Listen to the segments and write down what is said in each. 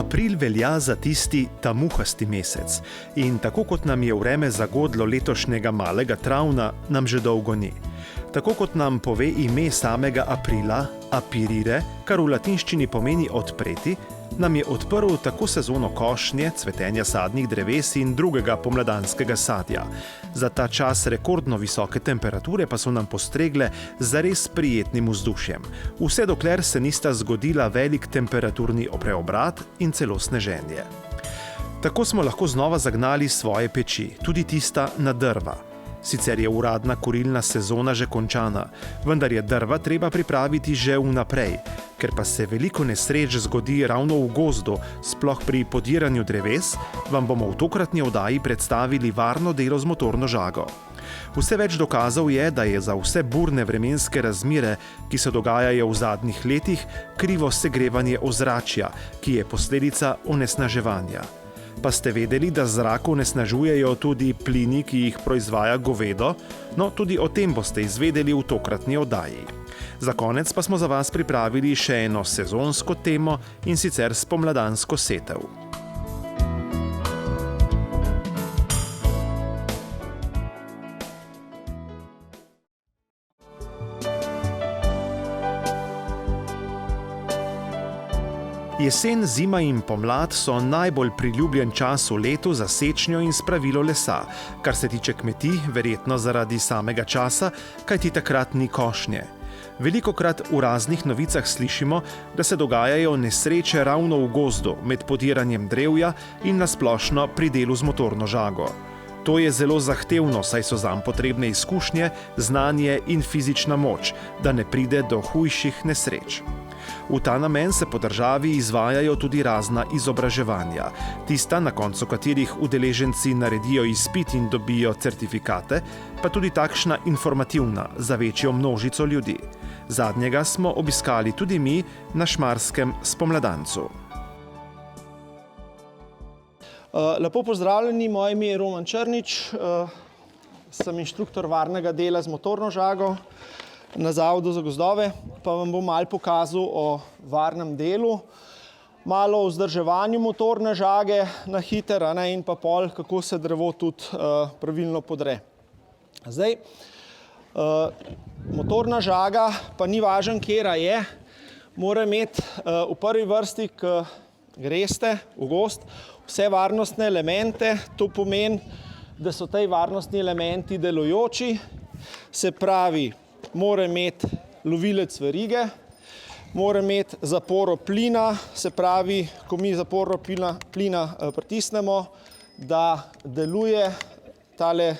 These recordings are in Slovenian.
April velja za tisti tamuhasti mesec in tako kot nam je vreme zagodlo letošnjega malega travna, nam že dolgo ni. Tako kot nam pove ime samega aprila, apirire, kar v latinščini pomeni odpreti, nam je odprl tako sezono košnje, cvetenja sadnih dreves in drugega pomladanskega sadja. Za ta čas rekordno visoke temperature pa so nam postregle z zares prijetnim vzdušjem. Vse dokler se nista zgodila velik temperaturni preobrat in celo sneženje. Tako smo lahko znova zagnali svoje peči, tudi tista na drva. Sicer je uradna kurilna sezona že končana, vendar je drva treba pripraviti že vnaprej, ker pa se veliko nesreč zgodi ravno v gozdu, sploh pri podiranju dreves, vam bomo v tokratni oddaji predstavili varno delo z motorno žago. Vse več dokazov je, da je za vse burne vremenske razmere, ki se dogajajo v zadnjih letih, krivo segrevanje ozračja, ki je posledica onesnaževanja. Pa ste vedeli, da zrak onesnažujejo tudi plini, ki jih proizvaja govedo? No, tudi o tem boste izvedeli v tokratni oddaji. Za konec pa smo za vas pripravili še eno sezonsko temo, in sicer spomladansko setev. Jesen, zima in pomlad so najbolj priljubljen čas v letu za sečnjo in spravilo lesa, kar se tiče kmetij, verjetno zaradi samega časa, kajti takrat ni košnje. Velikokrat v raznih novicah slišimo, da se dogajajo nesreče ravno v gozdu, med podiranjem drevja in na splošno pri delu z motorno žago. To je zelo zahtevno, saj so zanj potrebne izkušnje, znanje in fizična moč, da ne pride do hujših nesreč. V ta namen se po državi izvajajo tudi razna izobraževanja, tista, na koncu katerih udeleženci naredijo izpit in dobijo certifikate, pa tudi takšna informativna za večjo množico ljudi. Zadnjega smo obiskali tudi mi na šmarskem spomladancu. Lepo pozdravljeni, moje ime je Roman Črnič, sem inštruktor varnega dela z motorno žago na Zavodu za gozdove, pa vam bom malo pokazal o varnem delu, malo o vzdrževanju motorne žage na hitro, in pa pol, kako se drevo tudi pravilno podre. Zdaj, motorna žaga, pa ni važno, katera je, mora imeti v prvi vrsti, ko greste v gozd, vse varnostne elemente. To pomeni, da so ti varnostni elementi delujoči, se pravi, mora imeti lovilec verige, mora imeti zaporo plina, se pravi, ko mi zaporo plina pritisnemo, da deluje tale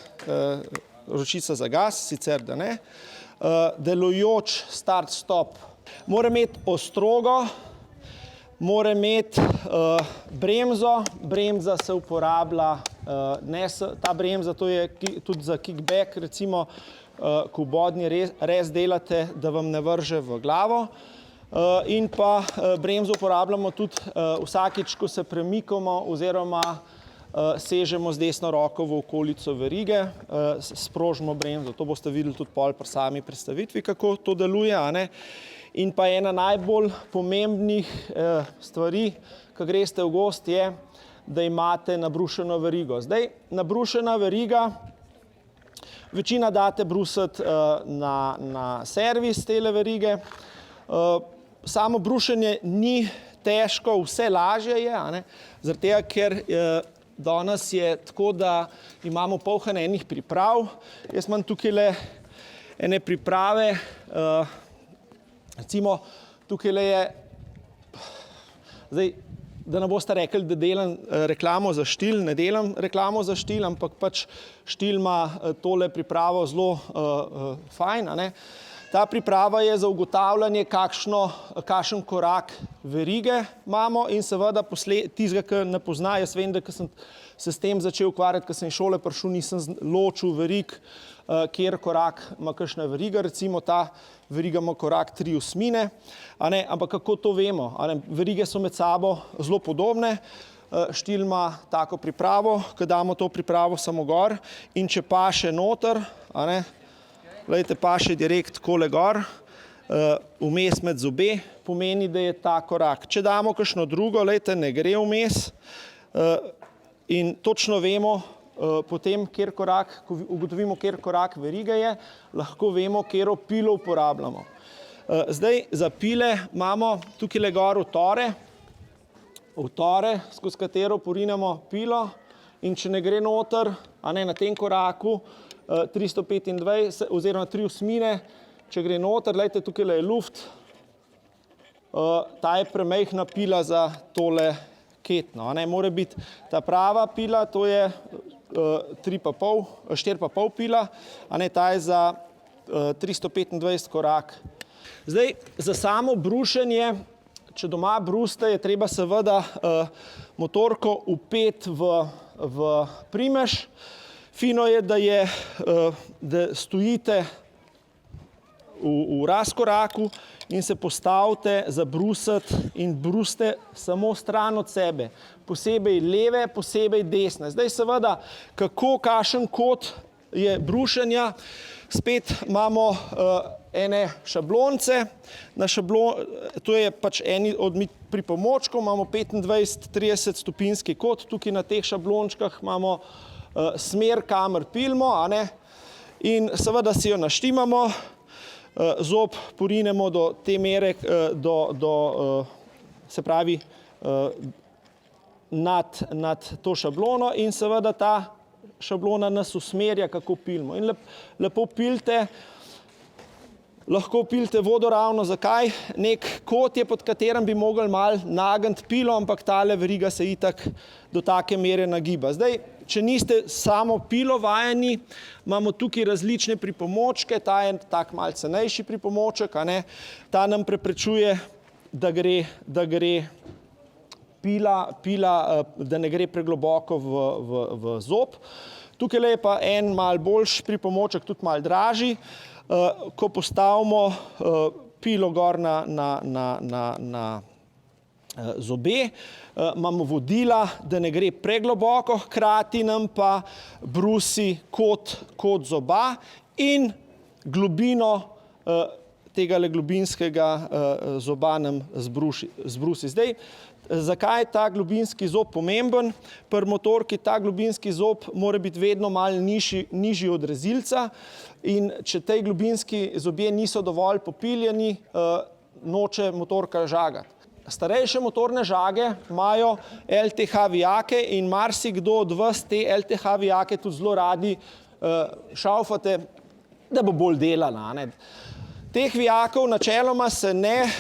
ročica za gas, sicer da ne, delujoč start-stop. Mora imeti ostrogo, mora imeti bremzo, bremza se uporablja, ta bremza, to je tudi za kickback, recimo, ko bodni rez delate, da vam ne vrže v glavo. In pa bremzo uporabljamo tudi vsakič, ko se premikamo oziroma sežemo z desno roko v okolico verige, sprožimo bremzo. To boste videli tudi pol pri sami predstavitvi, kako to deluje, In pa ena najbolj pomembnih stvari, ko greste v gozd, je, da imate nabrušeno verigo. Zdaj, nabrušena veriga, večina date brusiti na servis tele verige. Samo brušenje ni težko, vse lažje je, zaradi tega, ker danes je tako, da imamo polno enih priprav. Jaz imam tukaj ene priprave, recimo, tukaj je, zdaj, da ne boste rekli, da delam reklamo za štil, ne delam reklamo za štil, ampak pač štil ima tole pripravo zelo fajn, Ta priprava je za ugotavljanje, kakšen korak verige imamo in seveda tistega, ki ne pozna, jaz vem, da ko sem se s tem začel ukvarjati, ko sem iz šole prišel, nisem ločil verig, kjer korak ima kakšna veriga, recimo ta veriga ima korak 3/8, ampak kako to vemo? Verige so med sabo zelo podobne, štil ima tako pripravo, ko damo to pripravo samo gor in če paše noter, glejte, paše direkt takole gor, vmes med zobe, pomeni, da je ta korak. Če damo kakšno drugo, lejte, ne gre vmes in točno vemo, potem, kjer korak, ko ugotovimo, kjer korak verige je, lahko vemo, kjero pilo uporabljamo. Zdaj, za pile imamo tukaj gor utore, skozi katero porinemo pilo in če ne gre noter, a ne na tem koraku, 325 oziroma 3/8, če gre noter, gledajte, tukaj je luft, ta je premajhna pila za tole ketno, a ne, mora biti ta prava pila, to je 4,5 pila, a ne, ta je za 325 korak. Zdaj, za samo brušenje, če doma bruste, je treba seveda motorko vpeti v primež. Fino je, da stojite v razkoraku in se postavite za brusiti in bruste samo stran od sebe. Posebej leve, posebej desne. Zdaj seveda, kakšen kot je brušenja, spet imamo ene šablonce, to je pač eni od pripomočkov, imamo 25-30 stopinjski kot, tukaj na teh šablončkah imamo smer, kamer pilimo, a ne, in seveda si jo naštimamo, zob porinemo do te mere, se pravi, nad to šablono in seveda ta šablona nas usmerja, kako pilimo. In lepo pilte, lahko pilte vodoravno, zakaj? Nek kot je, pod katerim bi mogli malo nagniti pilo, ampak tale veriga se itak do take mere nagiba. Zdaj, če niste samo pilo vajeni, imamo tukaj različne pripomočke, ta je tak malo cenejši pripomoček, a ne, ta nam preprečuje, da gre pila, da ne gre pregloboko v zob. Tukaj je pa en malo boljši pripomoček, tudi malo dražji. Ko postavimo pilo gor na zobe, imamo vodila, da ne gre pregloboko, hkrati nam pa brusi kot zoba in globino tega globinskega zoba nam zbrusi. Zdaj, zakaj je ta globinski zob pomemben? Pri motorki ta globinski zob mora biti vedno malo nižji od rezilca in če tej globinski zobje niso dovolj popiljeni, noče motorka žagati. Starejše motorne žage imajo LTH vijake in marsikdo od vas te LTH vijake tudi zelo radi šaufate, da bo bolj delana, ne. Teh vijakov načeloma se ne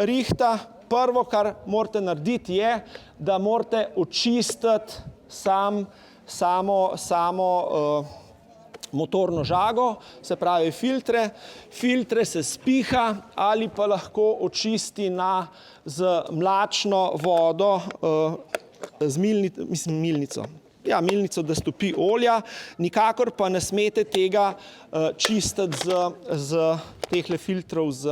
rihta. Prvo, kar morate narediti, je, da morate očistiti samo motorno žago, se pravi filtre. Filtre se spiha ali pa lahko očisti z mlačno vodo, milnico. Ja, milnico, da stopi olja, nikakor pa ne smete tega čistiti z tehle filtrov z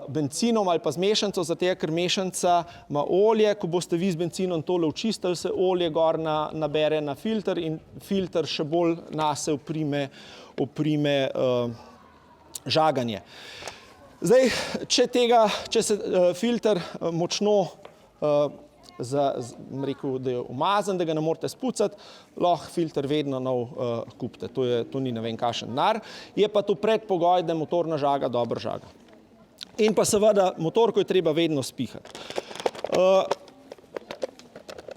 benzinom ali pa z mešanico, zato ker mešanca ima olje, ko boste vi z benzinom tole očistili, se olje gor nabere na filter in filter še bolj nase oprime žaganje. Zdaj, če se filter močno rekel, da je umazan, da ga ne morete spucati, lahko filter vedno nov kupite. To ni ne vem kakšen denar. Je pa to predpogoj, da motorna žaga dobro žaga. In pa seveda motorko je treba vedno spihati.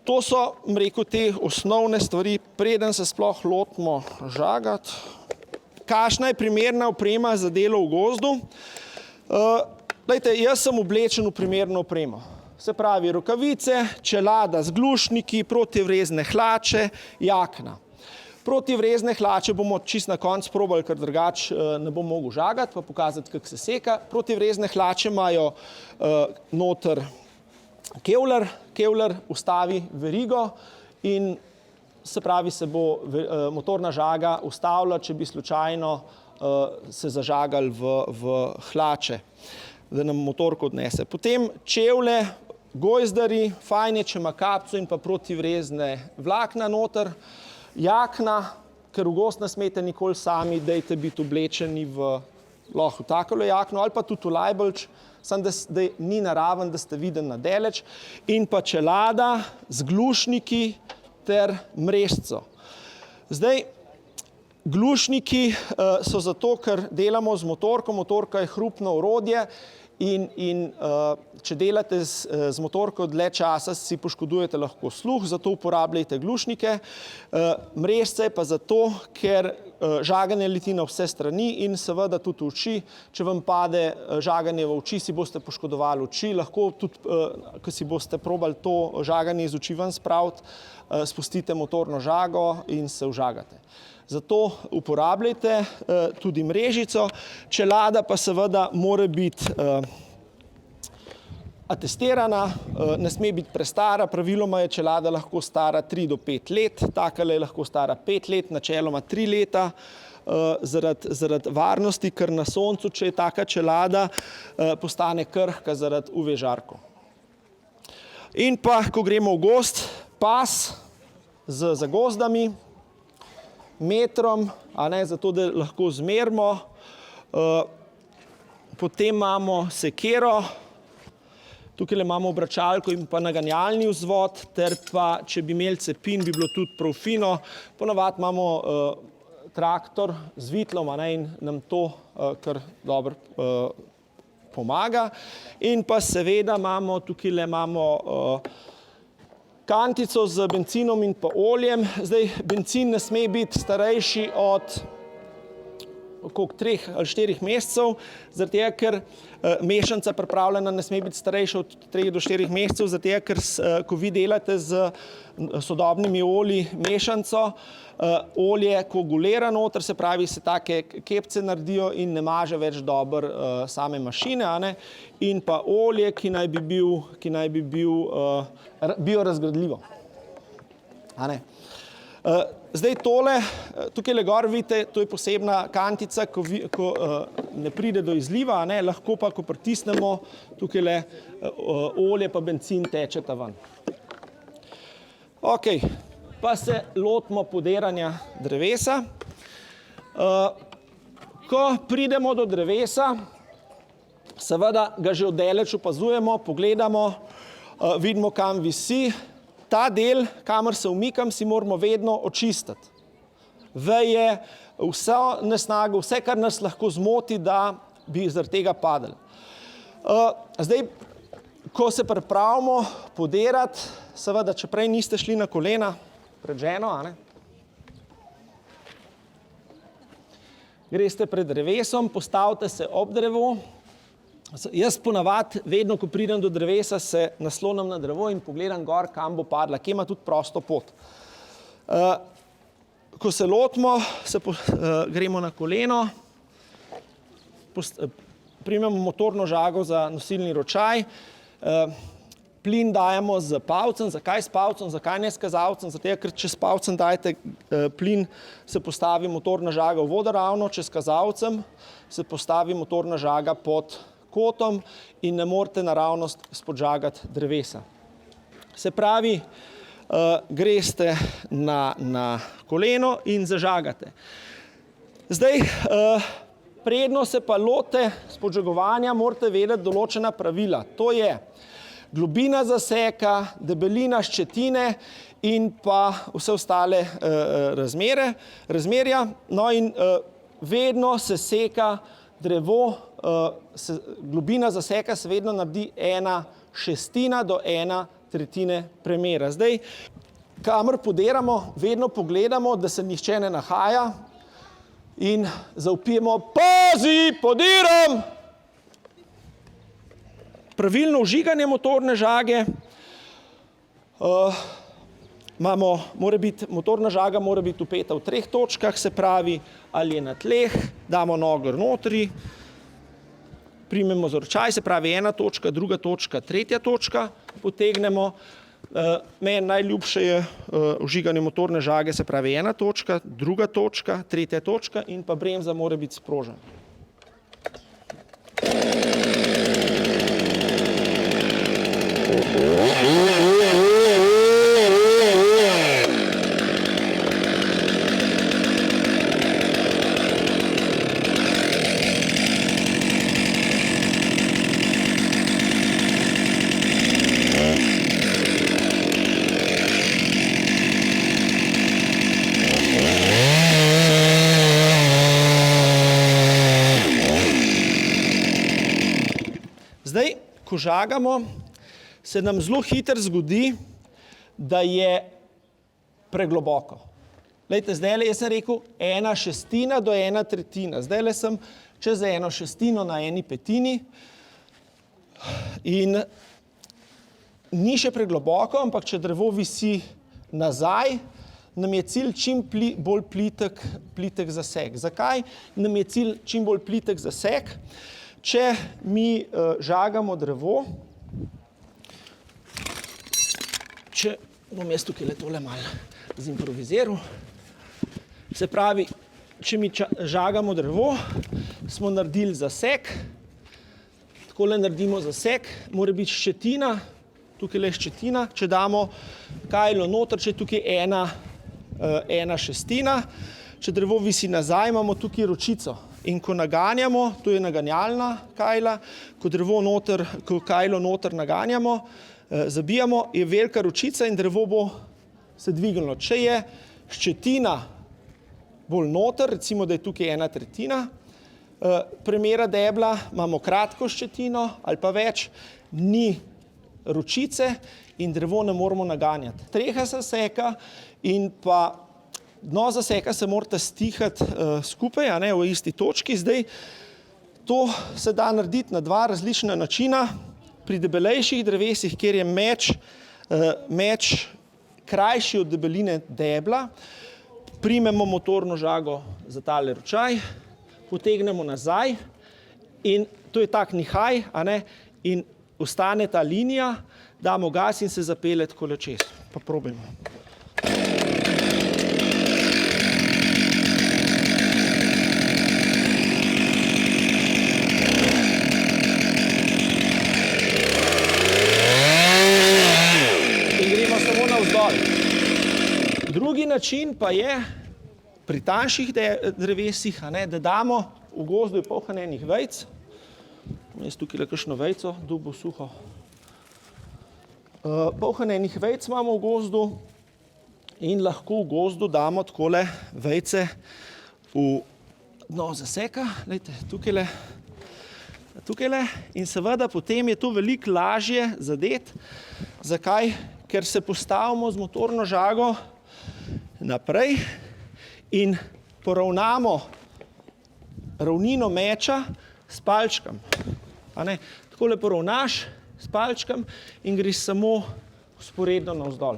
To so, rekel, te osnovne stvari, preden se sploh lotimo žagati. Kakšna je primerna oprema za delo v gozdu? Glejte, jaz sem oblečen v primerno opremo. Se pravi, rokavice, čelada z glušniki, protivrezne hlače, jakna. Protivrezne hlače bomo čisto na koncu probali, ker drugače ne bom mogel žagati, pa pokazati, kako se seka. Protivrezne hlače imajo noter kevlar ustavi verigo in se pravi, se bo motorna žaga ustavila, če bi slučajno se zažagali v hlače, da nam motorko odnese. Potem čevlje, gojzdarji, fajn je, če ima kapco in pa protivrezne vlakna noter. Jakna, ker v gozd ne smete nikoli sami, dajte biti oblečeni v lahko v takole jakno ali pa tudi v lajbalč, samo da ni naraven, da ste viden na daleč. In pa čelada z glušniki ter mrežco. Zdaj, glušniki so zato, ker delamo z motorko. Motorka je hrupno orodje in če delate z motorko dlje časa, si poškodujete lahko sluh, zato uporabljajte glušnike. Mrežce pa zato, ker žaganje leti na vse strani in seveda tudi v oči. Če vam pade žaganje v oči, si boste poškodovali oči. Lahko tudi, ko si boste probali to žaganje iz oči ven spraviti, spustite motorno žago in se užagate. Zato uporabljajte tudi mrežico. Čelada pa seveda mora biti atestirana, ne sme biti prestara. Praviloma je čelada lahko stara 3 do 5 let, takale je lahko stara 5 let, načeloma 3 leta, zaradi varnosti, ker na soncu, če je taka čelada, postane krhka zaradi UV žarkov. In pa, ko gremo v gozd, pas z zagozdami, metrom, zato da lahko zmerimo. Potem imamo sekero, tukaj imamo obračalko in pa naganjalni vzvod, ter pa, če bi imeli cepin, bi bilo tudi prav fino. Ponavadi imamo traktor z vitlom in nam to kar dobro pomaga. In pa seveda imamo, tukaj imamo kantico z bencinom in pa oljem. Zdaj, bencin ne sme biti starejši od 3 ali 4 mesecev, zaradi tega, ker mešanca pripravljena ne sme biti starejša od 3 do 4 mesecev, zaradi tega, ker ko vi delate z sodobnimi olji mešanco, olje koagulira noter, se pravi, se take kepce naredijo in ne maže več dobro same mašine, in pa olje, ki naj bi bil biorazgradljivo. Zdaj tole, tukaj gor vidite, to je posebna kantica, ko ne pride do izliva, lahko pa, ko pritisnemo, tukaj olje pa bencin tečeta ven. Ok, pa se lotimo podiranja drevesa. Ko pridemo do drevesa, seveda ga že od daleč opazujemo, pogledamo, vidimo, kam visi. Ta del, kamor se umikam, si moramo vedno očistiti. Veje, vse nesnago, vse, kar nas lahko zmoti, da bi zaradi tega padli. Zdaj, ko se pripravimo podirati, seveda, če prej niste šli na kolena pred ženo, greste pred drevesom, postavite se ob drevo. Jaz ponavadi, vedno, ko pridem do drevesa, se naslonim na drevo in pogledam gor, kam bo padla, kje ima tudi prosto pot. Ko se lotimo, gremo na koleno, primemo motorno žago za nosilni ročaj, plin dajemo z palcem. Zakaj s palcem, zakaj ne s kazalcem? Zato, ker če s palcem dajete plin, se postavi motorna žaga v vodoravno, če s kazalcem se postavi motorna žaga pod kotom in ne morete naravnost spodžagati drevesa. Se pravi, greste na koleno in zažagate. Zdaj, predno se pa lote spodžagovanja, morate vedeti določena pravila. To je globina zaseka, debelina ščetine in pa vse ostale razmerja. No in vedno se seka drevo, globina zaseka se vedno naredi 1/6 do 1/3 premera. Zdaj, kamor podiramo, vedno pogledamo, da se nihče ne nahaja in zavpijemo: pazi, podiram! Pravilno vžiganje motorne žage. Motorna žaga mora biti vpeta v 3 točkah, se pravi, ali je na tleh, damo nogo notri, primemo za ročaj, se pravi 1 točka, 2 točka, 3 točka, potegnemo. Meni najljubše je vžiganje motorne žage, se pravi 1 točka, 2 točka, 3 točka in pa bremza mora biti sprožena. ko žagamo, se nam zelo hitro zgodi, da je pregloboko. Glejte, zdajle jaz sem rekel 1/6 do 1/3. Zdajle sem čez 1/6 na 1/5 in ni še pregloboko, ampak če drevo visi nazaj, nam je cilj čim bolj plitek zaseg. Zakaj nam je cilj čim bolj plitek zaseg? Če mi žagamo drevo, če bom jaz tukaj tole malo zimproviziral, se pravi, če mi žagamo drevo, smo naredili zaseg, takole naredimo zaseg, mora biti ščetina, tukaj je ščetina, če damo kajlo noter, če je tukaj 1/6, če drevo visi nazaj, imamo tukaj ročico. In ko naganjamo, to je naganjalna kajla, ko drevo noter, ko kajlo noter naganjamo, zabijamo, je velika ročica in drevo bo se dvignilo. Če je ščetina bolj noter, recimo, da je tukaj 1/3 premera debla, imamo kratko ščetino ali pa več, ni ročice in drevo ne moramo naganjati. Streha zaseka in pa dno zaseka se morata stihati skupaj, a ne, v isti točki. Zdaj, to se da narediti na dva različna načina. Pri debelejših drevesih, kjer je meč krajši od debeline debla, primemo motorno žago za tale ročaj, potegnemo nazaj in to je tak nihaj, a ne, in ostane ta linija, damo gas in se zapelje takole čez. Pa probajmo. In gremo samo navzdol. Drugi način pa je pri tanjših drevesih, a ne, da damo v gozdu je polhan enih vejc. Jaz tukaj kakšno vejco, da bo suho. Polhan enih vejc imamo v gozdu in lahko v gozdu damo takole vejce v dno zaseka. Glejte, tukajle. In seveda potem je to veliko lažje zadeti. Zakaj? Ker se postavimo z motorno žago naprej in poravnamo ravnino meča s palčkom. A ne? Takole poravnaš s palčkom in greš samo vzporedno navzdol.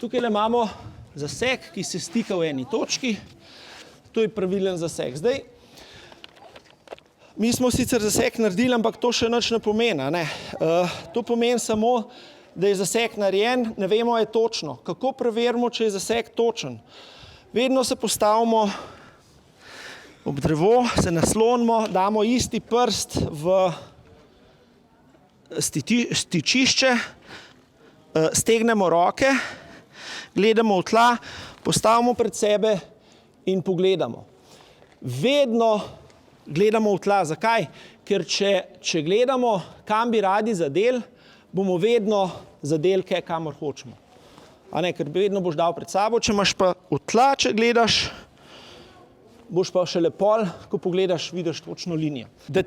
Tukaj imamo zaseg, ki se stika v eni točki. To je pravilen zaseg. Zdaj, mi smo sicer zaseg naredili, ampak to še nič ne pomeni. Ne? To pomeni samo, da je zaseg narejen, ne vemo je točno. Kako preverimo, če je zaseg točen? Vedno se postavimo ob drevo, se naslonimo, damo isti prst v stičišče, stegnemo roke, gledamo v tla, postavimo pred sebe in pogledamo. Vedno gledamo v tla. Zakaj? Ker če gledamo, kam bi radi zadeli, bomo vedno zadeli kaj, kamor hočemo. A ne, ker vedno boš dal pred sabo, če imaš pa v tla, če gledaš, boš pa šele pol, ko pogledaš, vidiš točno linijo. Da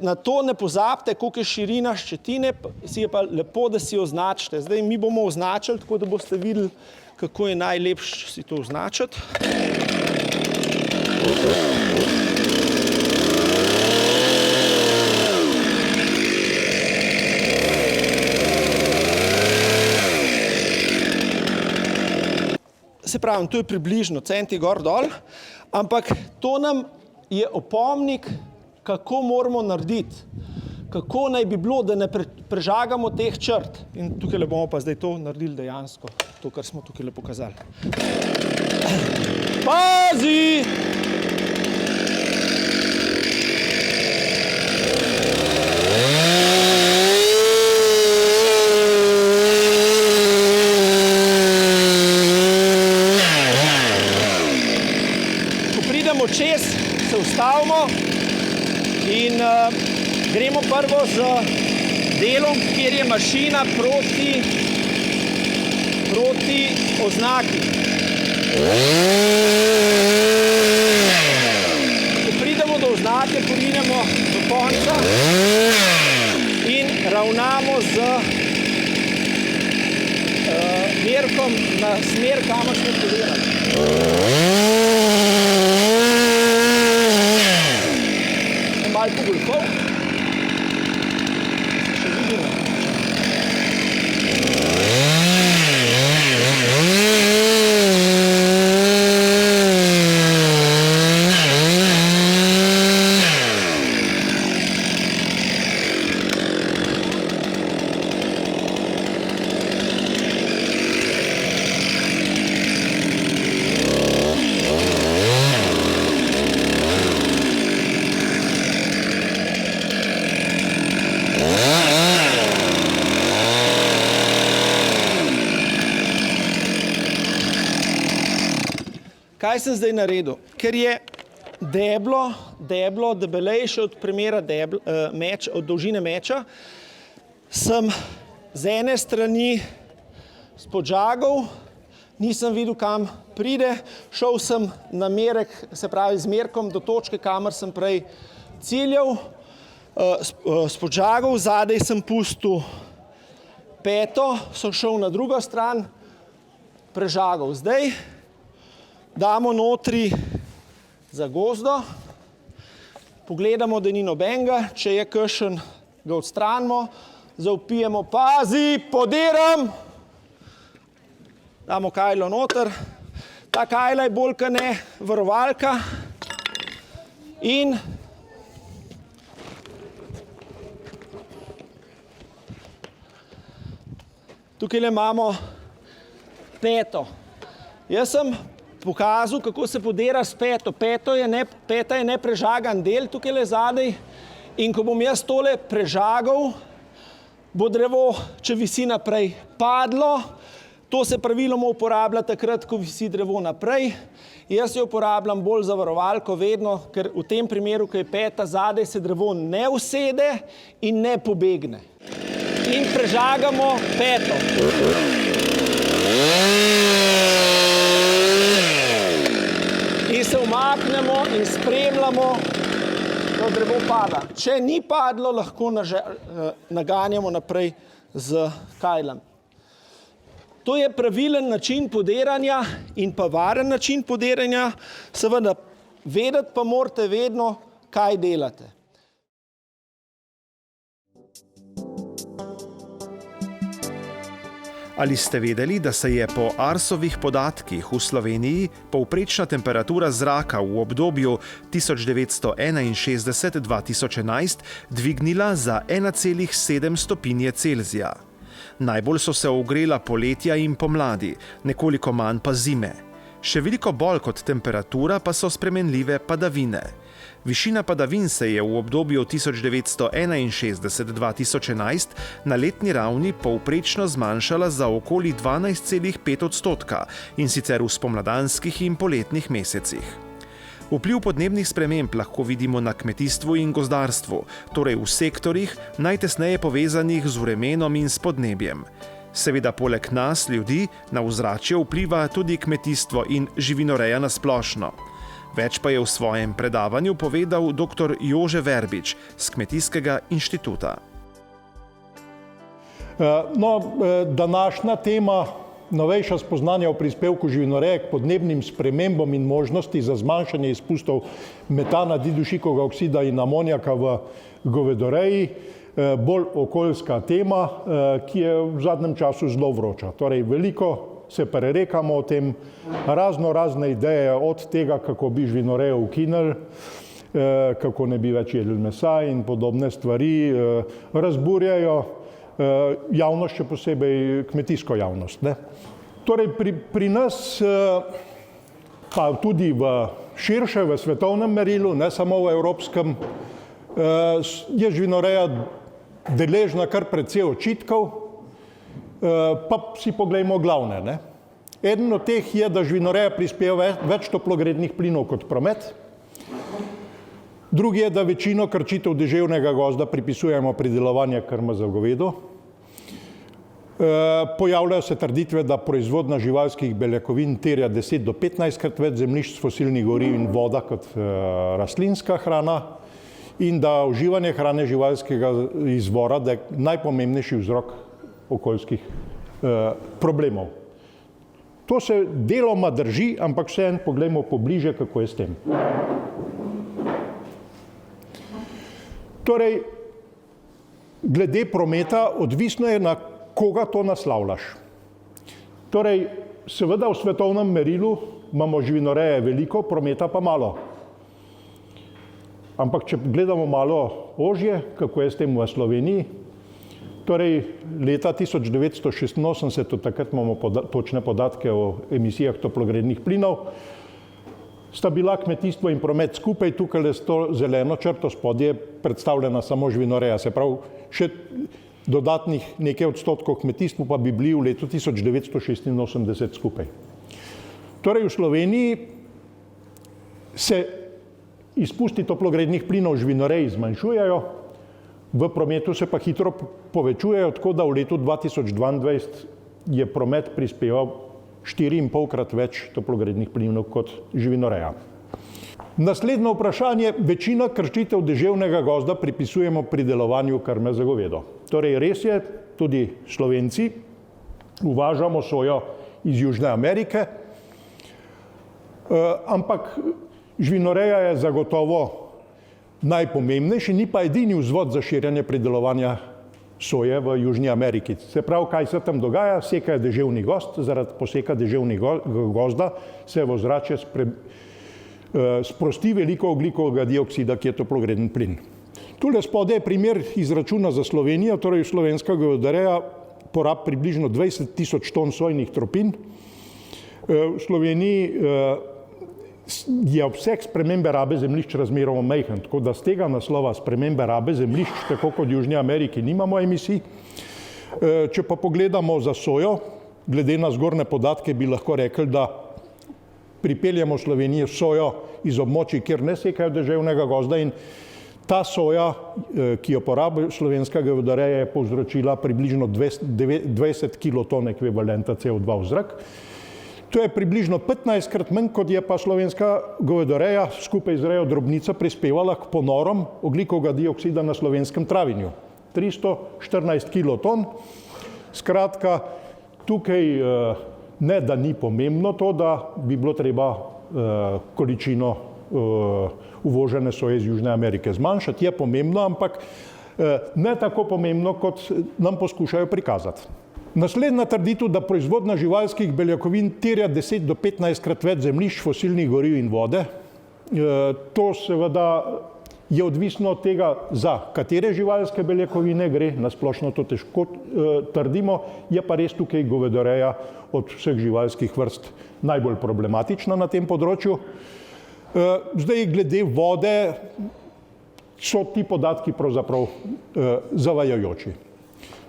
na to ne pozabite, koliko je širina ščetine, si je pa lepo, da si jo označite. Zdaj mi bomo označili, tako da boste videli, kako je najlepše si to označiti. Se pravi, to je približno centi gor dol, ampak to nam je opomnik, kako moramo narediti, kako naj bi bilo, da ne prežagamo teh črt. In tukaj bomo pa zdaj to naredili dejansko, to, kar smo tukaj pokazali. Pazi! počez se ustavimo in gremo prvo z delom, kjer je mašina proti oznaki. Ko pridemo do oznake, porinemo do konca in ravnamo z merkom na smer, kamor smo podirali. Malo pogolfov. Še vidimo. Kaj sem zdaj naredil? Ker je deblo debelejše od premera od dolžine meča, sem z ene strani spodžagal, nisem videl, kam pride, šel sem na merek, se pravi z merkom do točke, kamor sem prej ciljal, spodžagal, zadaj sem pustil peto, sem šel na drugo stran, prežagal. Zdaj damo notri zagozdo, pogledamo, da ni nobenega, če je kakšen, ga odstranimo, zavpijemo, pazi, podiram, damo kajlo noter, ta kajla je bolj kot ne varovalka in tukaj imamo peto. Jaz sem pokazal, kako se podira s peto. Peta je neprežagan del tukaj le zadaj in ko bom jaz tole prežagal, bo drevo, če visi naprej, padlo. To se praviloma uporablja takrat, ko visi drevo naprej. Jaz jo uporabljam bolj za varovalko vedno, ker v tem primeru, ko je peta zadaj, se drevo ne usede in ne pobegne. In prežagamo peto. In se umaknemo in spremljamo, da drevo pada. Če ni padlo, lahko naganjamo naprej z kajlem. To je pravilen način podiranja in pa varen način podiranja. Seveda, vedeti pa morate vedno, kaj delate. Ali ste vedeli, da se je po Arsovih podatkih v Sloveniji povprečna temperatura zraka v obdobju 1961–2011 dvignila za 1,7 stopinje Celzija? Najbolj so se ogrela poletja in pomladi, nekoliko manj pa zime. Še veliko bolj kot temperatura pa so spremenljive padavine. Višina padavin se je v obdobju 1961–2011 na letni ravni povprečno zmanjšala za okoli 12,5% in sicer v spomladanskih in poletnih mesecih. Vpliv podnebnih sprememb lahko vidimo na kmetijstvu in gozdarstvu, torej v sektorjih, najtesneje povezanih z vremenom in s podnebjem. Seveda poleg nas, ljudi, na ozračje vpliva tudi kmetijstvo in živinoreja na splošno. Več pa je v svojem predavanju povedal dr. Jože Verbič z Kmetijskega inštituta. Današnja tema, novejša spoznanja o prispevku živinoreje k podnebnim spremembam in možnosti za zmanjšanje izpustov metana, didušikovega oksida in amonijaka v govedoreji, bolj okoljska tema, ki je v zadnjem času zelo vroča. Torej, veliko se prerekamo o tem, razne ideje od tega, kako bi živinorejo ukinili, kako ne bi več jedli mesa in podobne stvari, razburjajo javnost, še posebej kmetijsko javnost. Torej, pri nas, pa tudi v širše, v svetovnem merilu, ne samo v evropskem, je živinoreja deležna kar precej očitkov, pa si poglejmo glavne. Eden od teh je, da živinoreja prispeva več toplogrednih plinov kot promet, Drugi je, da večino krčitev deževnega gozda pripisujemo pridelovanju krme za govedo. Pojavljajo se trditve, da proizvodnja živalskih beljakovin terja 10 do 15krat več zemljišč s fosilnih goriv in voda kot rastlinska hrana in da uživanje hrane živalskega izvora da je najpomembnejši vzrok okoljskih problemov. To se deloma drži, ampak vseeno poglejmo pobliže, kako je s tem. Torej, glede prometa, odvisno je, na koga to naslavljaš. Torej, seveda v svetovnem merilu imamo živinoreje veliko, prometa pa malo. Ampak, če gledamo malo ožje, kako je s tem v Sloveniji, torej leta 1986, od takrat imamo točne podatke o emisijah toplogrednih plinov, sta bila kmetijstvo in promet skupaj, tukaj s to zeleno črto spodje predstavljena samo živinoreja, se pravi še dodatnih nekaj odstotkov kmetijstvu pa bi bili v letu 1986 skupaj. Torej v Sloveniji se izpusti toplogrednih plinov v živinoreji zmanjšujejo, v prometu se pa hitro povečujejo, tako da v letu 2022 je promet prispeval 4,5-krat več toplogrednih plinov kot živinoreja. Naslednje vprašanje, večina krčitev deževnega gozda pripisujemo pridelovanju krme za govedo. Torej res je, tudi Slovenci uvažamo sojo iz Južne Amerike, ampak živinoreja je zagotovo najpomembnejši, ni pa edini vzvod za širjenje pridelovanja soje v Južni Ameriki. Se pravi, kaj se tam dogaja, seka je deževni gozd, zaradi poseka deževnega gozda se v ozračje sprosti veliko ogljikovega dioksida, ki je toplogreden plin. Tule spodaj je primer izračuna za Slovenijo, torej slovenska govedoreja porabi približno 20.000 ton sojnih tropin. V Sloveniji je obseg spremembe rabe zemljišč razmeroma majhen, tako da z tega naslova spremembe rabe zemljišč, tako kot v Južni Ameriki, nimamo emisij. Če pa pogledamo za sojo, glede na zgornje podatke bi lahko rekli, da pripeljamo v Slovenijo sojo iz območij, kjer ne sekajo deževnega gozda in ta soja, ki jo porabi slovenska govedoreja, je povzročila približno 20 kiloton ekvivalenta CO2 v zrak. To je približno 15krat manj, kot je pa slovenska govedoreja skupaj z rejo drobnica prispevala k ponorom ogljikovega dioksida na slovenskem travinju. 314 kiloton. Skratka, tukaj ne, da ni pomembno to, da bi bilo treba količino uvožene soje iz Južne Amerike zmanjšati. Je pomembno, ampak ne tako pomembno, kot nam poskušajo prikazati. Naslednja trditev, da proizvodnja živalskih beljakovin terja 10 do 15krat več zemljišč, fosilnih goriv in vode. To seveda je odvisno od tega, za katere živalske beljakovine gre, na splošno to težko trdimo, je pa res tukaj govedoreja od vseh živalskih vrst najbolj problematična na tem področju. Zdaj, glede vode, so ti podatki pravzaprav zavajajoči.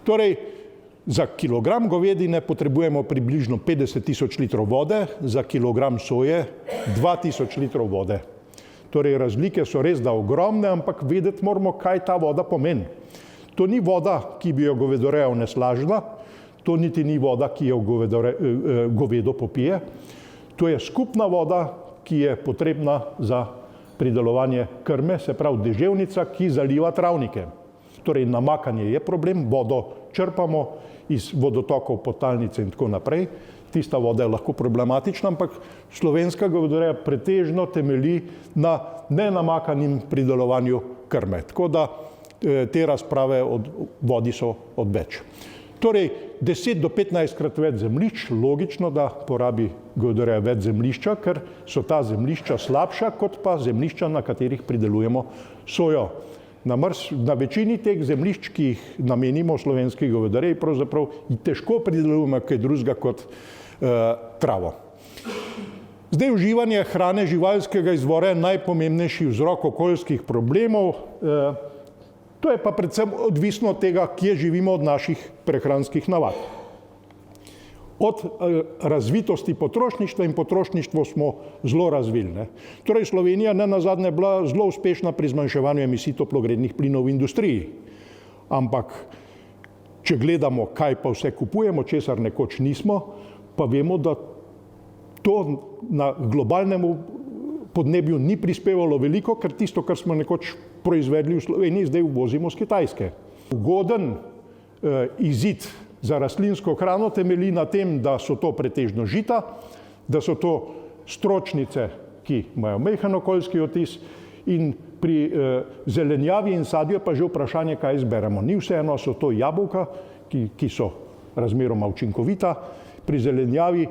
Torej, za kilogram govedine potrebujemo približno 50.000 litrov vode, za kilogram soje 2.000 litrov vode. Torej, razlike so res da ogromne, ampak vedeti moramo, kaj ta voda pomeni. To ni voda, ki bi jo govedoreja onesnažila, to niti ni voda, ki jo govedo popije. To je skupna voda, ki je potrebna za pridelovanje krme, se pravi deževnica, ki zaliva travnike. Torej, namakanje je problem, vodo črpamo iz vodotokov, podtalnice in tako naprej. Tista voda je lahko problematična, ampak slovenska govedoreja pretežno temelji na nenamakanem pridelovanju krme. Tako da te razprave o vodi so odveč. Torej, 10 do 15krat več zemljišč, logično, da porabi govedoreja več zemljišča, ker so ta zemljišča slabša, kot pa zemljišča, na katerih pridelujemo sojo. Na večini teh zemljišč, ki jih namenimo slovenski govedoreji, pravzaprav težko pridelujemo kaj drugega kot travo. Zdaj, uživanje hrane živalskega izvora je najpomembnejši vzrok okoljskih problemov. To je pa predvsem odvisno od tega, kje živimo, od naših prehranskih navad. od razvitosti potrošništva in potrošništvo smo zelo razvili. Ne. Torej Slovenija nenazadnje bila zelo uspešna pri zmanjševanju emisij toplogrednih plinov v industriji. Ampak, če gledamo, kaj pa vse kupujemo, česar nekoč nismo, pa vemo, da to na globalnem podnebju ni prispevalo veliko, ker tisto, kar smo nekoč proizvedli v Sloveniji, zdaj uvozimo z Kitajske. Ugoden izid za rastlinsko hrano temelji na tem, da so to pretežno žita, da so to stročnice, ki imajo majhen okoljski odtis, in pri zelenjavi in sadju je pa že vprašanje, kaj izberemo. Ni vseeno, so to jabolka, ki so razmeroma učinkovita. Pri zelenjavi,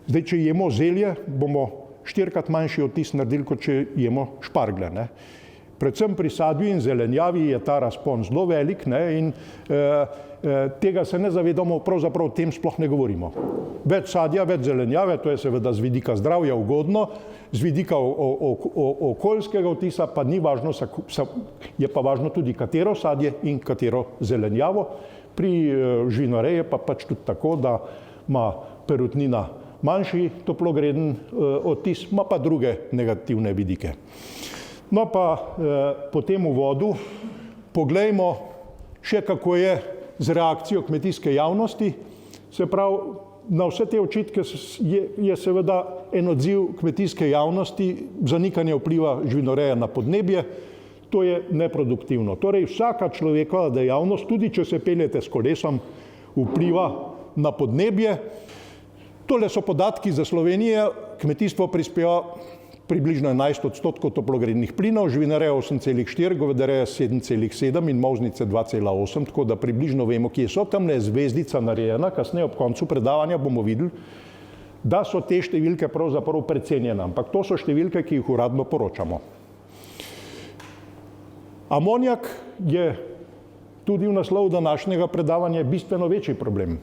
zdaj, če jemo zelje, bomo 4-krat manjši odtis naredili, kot če jemo šparglje. Ne. Predvsem pri sadju in zelenjavi je ta razpon zelo velik, ne, in tega se ne zavedamo, pravzaprav o tem sploh ne govorimo. Več sadja, več zelenjave, to je seveda z vidika zdravja ugodno, z vidika okoljskega odtisa pa ni važno, je pa važno tudi katero sadje in katero zelenjavo. Pri živinoreji pa pač tudi tako, da ima perutnina manjši toplogreden odtis, ima pa druge negativne vidike. No pa po tem uvodu poglejmo še, kako je z reakcijo kmetijske javnosti. Se pravi, na vse te očitke je seveda en odziv kmetijske javnosti, zanikanje vpliva živinoreje na podnebje. To je neproduktivno. Torej vsaka človekova dejavnost, tudi če se peljete s kolesom, vpliva na podnebje. Tole so podatki za Slovenijo. Kmetijstvo prispeva približno 11% toplogrednih plinov, živinoreja 8,4, govedoreja 7,7 in molznice 2,8, tako da približno vemo, kje so. Tamle je zvezdica narejena, kasneje ob koncu predavanja bomo videli, da so te številke pravzaprav precenjene, ampak to so številke, ki jih uradno poročamo. Amonijak je tudi v naslovu današnjega predavanja bistveno večji problem.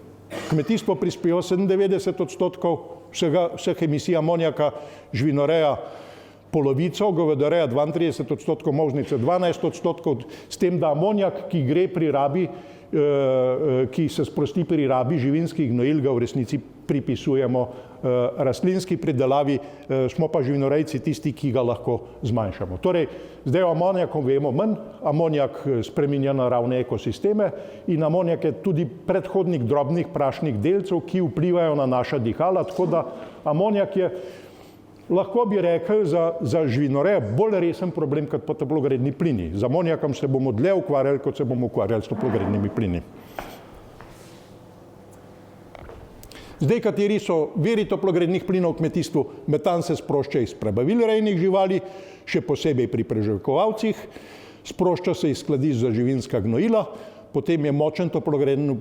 Kmetijstvo prispeva 97% vseh emisij amonijaka, živinoreja polovico, govedoreja 32%, molznice 12%, s tem, da amonijak, ki gre pri rabi, ki se sprosti pri rabi živinskih gnojil, ga v resnici pripisujemo rastlinski pridelavi, smo pa živinorejci tisti, ki ga lahko zmanjšamo. Torej, zdaj o amonijaku vemo manj, amonijak spreminja naravne ekosisteme in amonijak je tudi predhodnik drobnih prašnih delcev, ki vplivajo na naša dihala, tako da amonijak je, lahko bi rekel, za živinorejo bolj resen problem kot pa toplogredni plini. Z amonijakom se bomo dlje ukvarjali, kot se bomo ukvarjali s toplogrednimi plini. Zdaj, kateri so viri toplogrednih plinov v kmetijstvu? Metan se sprošča iz prebavil rejnih živali, še posebej pri preživkovalcih, sprošča se iz skladišč za živinska gnojila, potem je močen toplogredni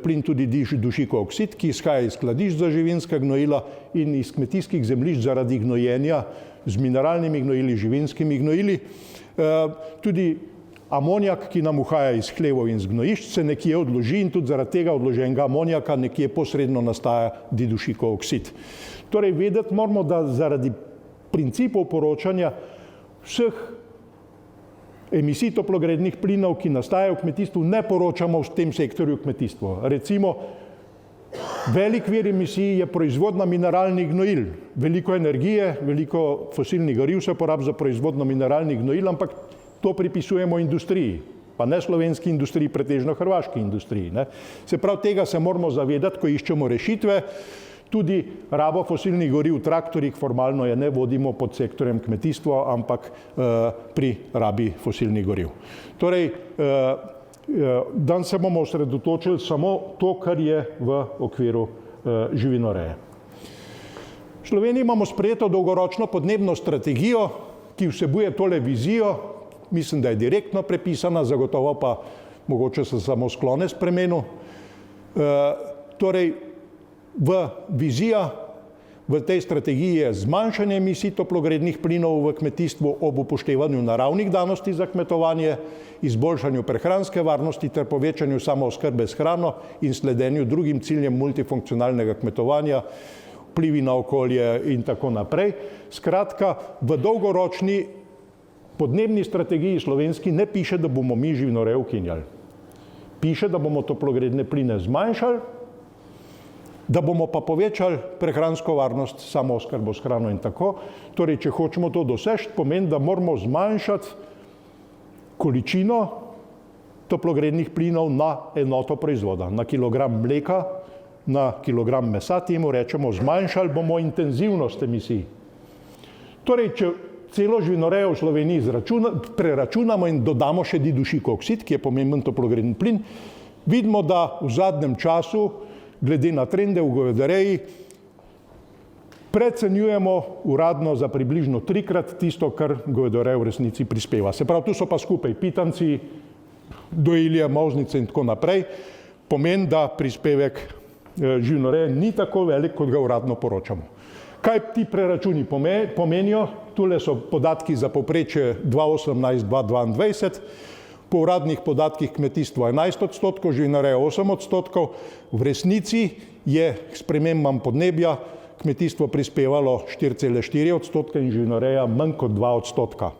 plin tudi dušikov oksid, ki izhaja iz skladišč za živinska gnojila in iz kmetijskih zemljišč zaradi gnojenja z mineralnimi gnojili, živinskimi gnojili. Tudi amonijak, ki nam uhaja iz hlevov in z gnojišč, se nekje odloži in tudi zaradi tega odloženega amonijaka nekje posredno nastaja didušikov oksid. Torej, vedeti moramo, da zaradi principov poročanja vseh emisij toplogrednih plinov, ki nastajajo v kmetijstvu, ne poročamo v tem sektorju kmetijstva. Recimo, velik vir emisij je proizvodnja mineralnih gnojil. Veliko energije, veliko fosilnih goriv se porabi za proizvodnjo mineralnih gnojil, ampak to pripisujemo industriji, pa ne slovenski industriji, pretežno hrvaški industriji. Ne. Se pravi, tega se moramo zavedati, ko iščemo rešitve. Tudi rabo fosilnih goriv v traktorjih formalno je ne vodimo pod sektorjem kmetijstva, ampak pri rabi fosilnih goriv. Torej, danes se bomo osredotočili samo to, kar je v okviru živinoreje. V Sloveniji imamo sprejeto dolgoročno podnebno strategijo, ki vsebuje tole vizijo, mislim, da je direktno prepisana, zagotovo pa mogoče se samo sklone spremenu. Torej, vizija v tej strategiji je zmanjšanje emisij toplogrednih plinov v kmetijstvu ob upoštevanju naravnih danosti za kmetovanje, izboljšanju prehranske varnosti ter povečanju samooskrbe s hrano in sledenju drugim ciljem multifunkcionalnega kmetovanja, vplivi na okolje in tako naprej. Skratka, v dolgoročni podnebni strategiji slovenski ne piše, da bomo mi živinorejo ukinjali. Piše, da bomo toplogredne pline zmanjšali da bomo pa povečali prehransko varnost, samooskrbo s hrano in tako. Torej, če hočemo to doseči, pomeni, da moramo zmanjšati količino toplogrednih plinov na enoto proizvoda, na kilogram mleka, na kilogram mesa, temu rečemo, zmanjšali bomo intenzivnost emisij. Torej, če celo živinorejo v Sloveniji preračunamo in dodamo še didušikov oksid, ki je pomemben toplogredni plin, vidimo, da v zadnjem času, glede na trende v govedareji, precenjujemo uradno za približno 3-krat tisto, kar govedareja v resnici prispeva. Se pravi, tu so pa skupaj pitanci, dojilje, molznice in tako naprej. Pomeni, da prispevek živinoreje ni tako velik, kot ga uradno poročamo. Kaj ti preračuni pomenijo? Tule so podatki za povprečje 2018-2022. Po uradnih podatkih kmetijstvo 11%, živinoreja 8%. V resnici je k spremembam podnebja kmetijstvo prispevalo 4,4% in živinoreja manj kot 2%.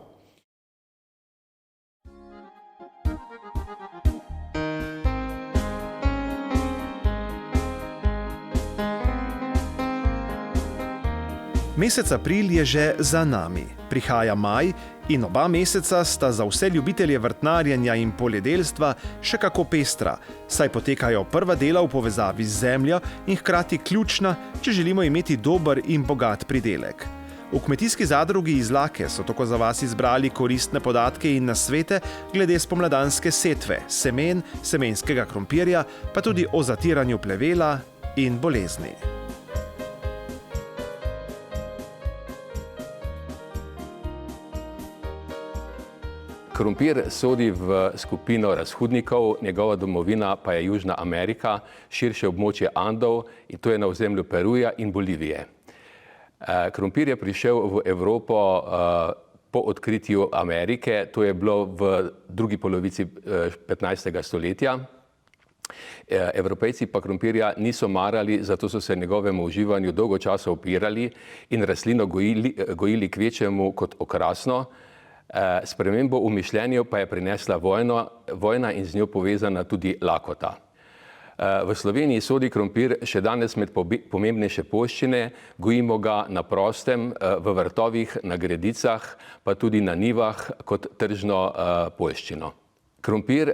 Mesec april je že za nami. Prihaja maj in oba meseca sta za vse ljubitelje vrtnarjenja in poljedelstva še kako pestra, saj potekajo prva dela v povezavi z zemljo in hkrati ključna, če želimo imeti dober in bogat pridelek. V kmetijski zadrugi iz Lake so tako za vas izbrali koristne podatke in nasvete glede spomladanske setve, semen, semenskega krompirja, pa tudi o zatiranju plevela in bolezni. Krompir sodi v skupino razhudnikov, njegova domovina pa je Južna Amerika, širše območje Andov, in to je na ozemlju Peruja in Bolivije. Krompir je prišel v Evropo po odkritju Amerike, to je bilo v drugi polovici 15. stoletja. Evropejci pa krompirja niso marali, zato so se njegovemu uživanju dolgo časa upirali in rastlino gojili kvečjemu kot okrasno. Spremembo v mišljenju pa je prinesla vojna in z njo povezana tudi lakota. V Sloveniji sodi krompir še danes med pomembnejše poljščine, gojimo ga na prostem, v vrtovih, na gredicah, pa tudi na njivah kot tržno poljščino. Krompir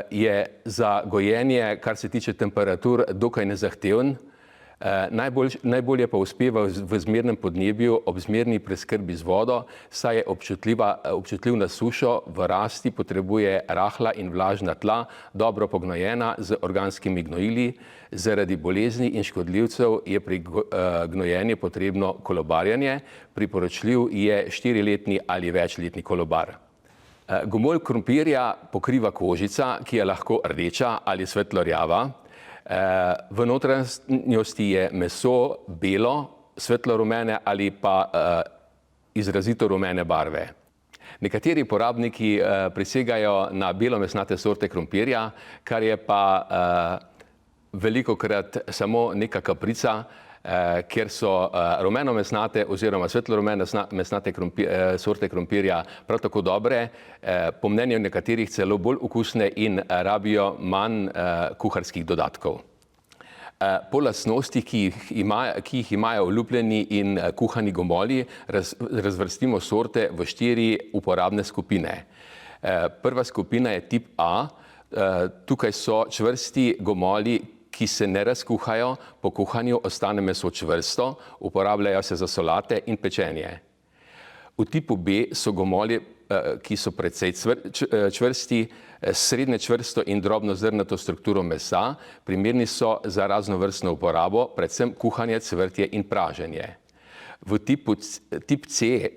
je za gojenje, kar se tiče temperatur, dokaj nezahteven. Najbolje pa uspeva v zmernem podnebju ob zmerni preskrbi z vodo, saj je občutljiv na sušo, v rasti potrebuje rahla in vlažna tla, dobro pognojena z organskimi gnojili. Zaradi bolezni in škodljivcev je pri gnojenju potrebno kolobarjanje, priporočljiv je 4-letni ali večletni kolobar. Gomolj krompirja pokriva kožica, ki je lahko rdeča ali svetlo-rjava. V notranjosti je meso belo, svetlo-rumene ali pa izrazito rumene barve. Nekateri porabniki prisegajo na belomesnate sorte krompirja, kar je pa velikokrat samo neka kaprica, ker so rumenomesnate oziroma svetlo-rumene mesnate sorte krompirja prav tako dobre, po mnenju nekaterih celo bolj okusne in rabijo manj kuharskih dodatkov. Po lastnostih, ki jih imajo olupljeni in kuhani gomolji, razvrstimo sorte v 4 uporabne skupine. Prva skupina je tip A. Tukaj so čvrsti gomolji, ki se ne razkuhajo, po kuhanju ostane meso čvrsto, uporabljajo se za solate in pečenje. V tipu B so gomolji, ki so precej čvrsti, srednje čvrsto in drobnozrnato strukturo mesa, primerni so za raznovrstno uporabo, predvsem kuhanje, cvrtje in praženje. Tip C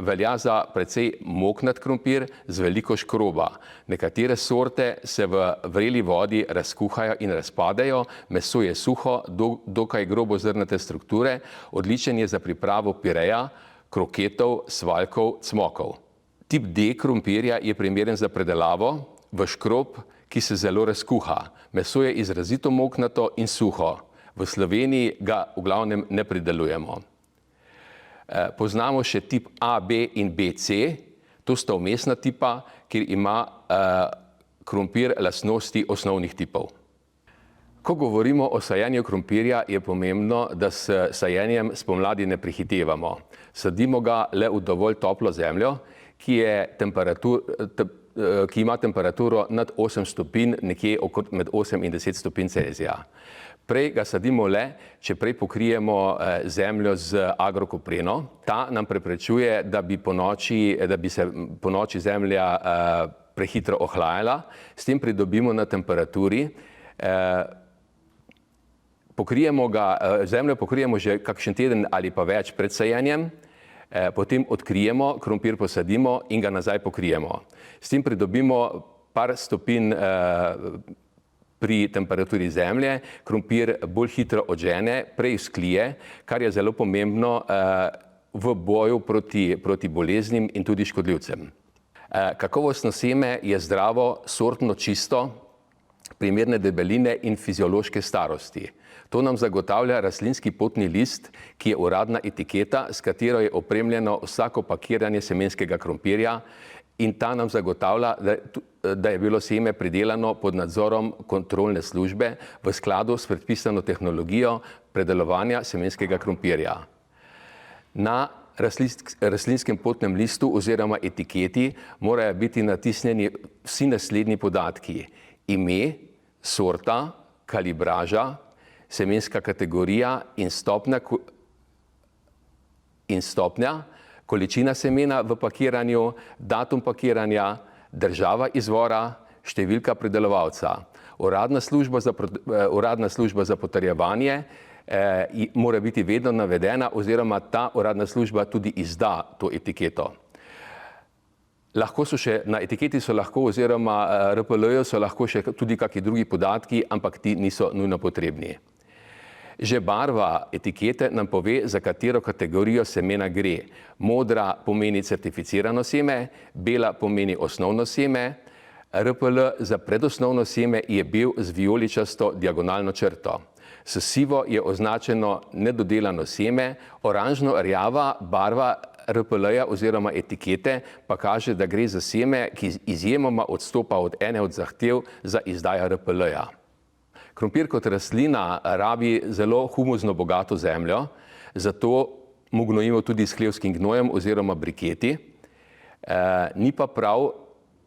velja za precej moknat krompir z veliko škroba. Nekatere sorte se v vreli vodi razkuhajo in razpadejo, meso je suho, dokaj grobozrnate strukture, odličen je za pripravo pireja, kroketov, svaljkov, cmokov. Tip D krompirja je primeren za predelavo v škrob, ki se zelo razkuha. Meso je izrazito moknato in suho. V Sloveniji ga v glavnem ne pridelujemo. Poznamo še tip A, B in BC. To sta vmesna tipa, kjer ima krompir lastnosti osnovnih tipov. Ko govorimo o sajenju krompirja, je pomembno, da s sajenjem spomladi ne prehitevamo. Sadimo ga le v dovolj toplo zemljo, ki ima temperaturo nad 8 stopinj, nekje med 8 in 10 stopinj Celzija. Prej ga sadimo le, če prej pokrijemo zemljo z agrokopreno. Ta nam preprečuje, da bi se po noči zemlja prehitro ohlajala. S tem pridobimo na temperaturi. Zemljo pokrijemo že kakšen teden ali pa več pred sajenjem, potem odkrijemo, krompir posadimo in ga nazaj pokrijemo. S tem pridobimo par stopinj pri temperaturi zemlje, krompir bolj hitro odžene, prej sklije, kar je zelo pomembno v boju proti boleznim in tudi škodljivcem. Kakovostno seme je zdravo, sortno čisto, primerne debeline in fiziološke starosti. To nam zagotavlja rastlinski potni list, ki je uradna etiketa, s katero je opremljeno vsako pakiranje semenskega krompirja, in ta nam zagotavlja, da je bilo seme pridelano pod nadzorom kontrolne službe v skladu s predpisano tehnologijo predelovanja semenskega krompirja. Na rastlinskem potnem listu oziroma etiketi morajo biti natisnjeni vsi naslednji podatki: ime, sorta, kalibraža, semenska kategorija in stopnja, količina semena v pakiranju, datum pakiranja, država izvora, številka pridelovalca. Uradna služba za potrjevanje mora biti vedno navedena oziroma ta uradna služba tudi izda to etiketo. Na etiketi so lahko oziroma RPL-ju so lahko še tudi kakšni drugi podatki, ampak ti niso nujno potrebni. Že barva etikete nam pove, za katero kategorijo semena gre. Modra pomeni certificirano seme, bela pomeni osnovno seme, RPL za predosnovno seme je bel z vijoličasto diagonalno črto. S sivo je označeno nedodelano seme, oranžno-rjava barva RPL-ja oziroma etikete pa kaže, da gre za seme, ki izjemoma odstopa od ene od zahtev za izdajo RPL-ja. Krompir kot rastlina rabi zelo humusno bogato zemljo, zato mu gnojimo tudi s hlevskim gnojem oziroma briketi. Ni pa prav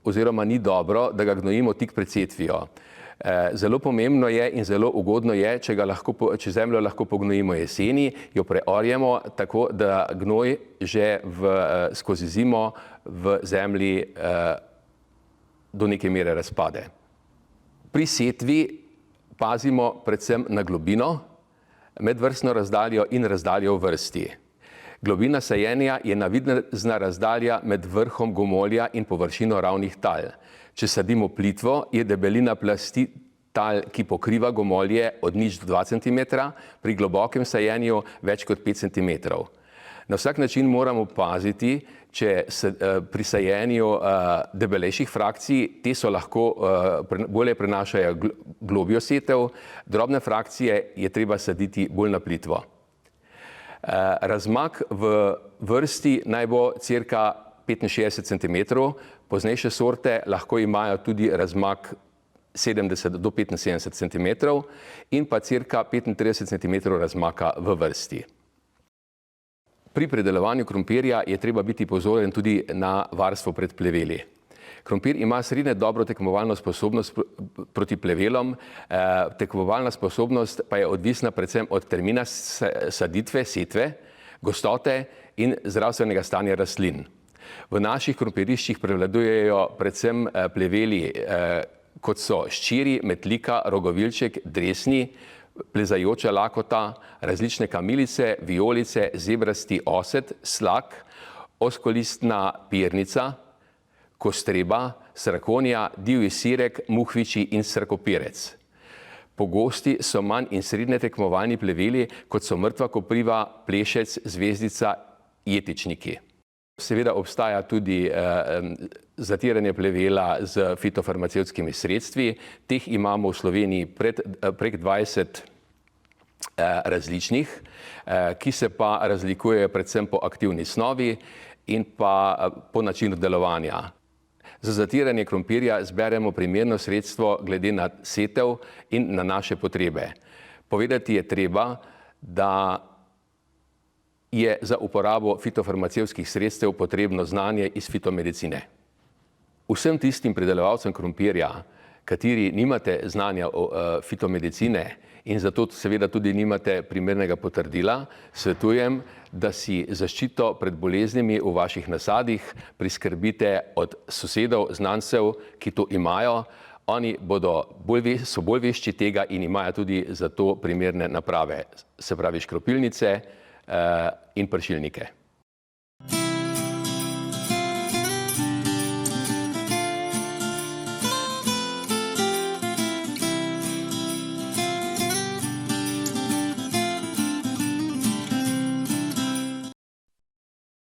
oziroma ni dobro, da ga gnojimo tik pred setvijo. Zelo pomembno je in zelo ugodno je, če zemljo lahko pognojimo jeseni, jo preorjemo tako, da gnoj že skozi zimo v zemlji do neke mere razpade. Pri setvi pazimo predvsem na globino, medvrstno razdaljo in razdaljo v vrsti. Globina sajenja je navidezna razdalja med vrhom gomolja in površino ravnih tal. Če sadimo plitvo, je debelina plasti tal, ki pokriva gomolje, od 0 do 2 cm, pri globokem sajenju več kot 5 cm. Na vsak način moramo paziti, če pri sajenju debelejših frakcij, te so lahko bolje prenašajo globjo setev, drobne frakcije je treba saditi bolj na plitvo. Razmak v vrsti naj bo cirka 65 cm, poznejše sorte lahko imajo tudi razmak 70 do 75 cm in pa cirka 35 cm razmaka v vrsti. Pri predelovanju krompirja je treba biti pozoren tudi na varstvo pred pleveli. Krompir ima srednje dobro tekmovalno sposobnost proti plevelom, tekmovalna sposobnost pa je odvisna predvsem od termina saditve, setve, gostote in zdravstvenega stanja rastlin. V naših krompiriščih prevladujejo predvsem pleveli, kot so ščiri, metlika, rogovilček, dresni, plezajoča lakota, različne kamilice, vijolice, zebrasti osed, slak, oskolistna pirnica, kostreba, srakonija, divji sirek, muhviči in srakopirec. Pogosti so manj in srednje tekmovalni pleveli, kot so mrtva kopriva, plešec, zvezdica, jetičniki. Seveda obstaja tudi zatiranje plevela z fitofarmacevtskimi sredstvi. Teh imamo v Sloveniji prek 20 različnih, ki se pa razlikujejo predvsem po aktivni snovi in pa po načinu delovanja. Za zatiranje krompirja zberemo primerno sredstvo glede na setev in na naše potrebe. Povedati je treba, da je za uporabo fitofarmacevtskih sredstev potrebno znanje iz fitomedicine. Vsem tistim pridelovalcem krompirja, kateri nimate znanja o fitomedicine in zato seveda tudi nimate primernega potrdila, svetujem, da si zaščito pred boleznimi v vaših nasadih priskrbite od sosedov, znancev, ki to imajo. Oni so bolj vešči tega in imajo tudi za to primerne naprave, se pravi škropilnice in pršilnike.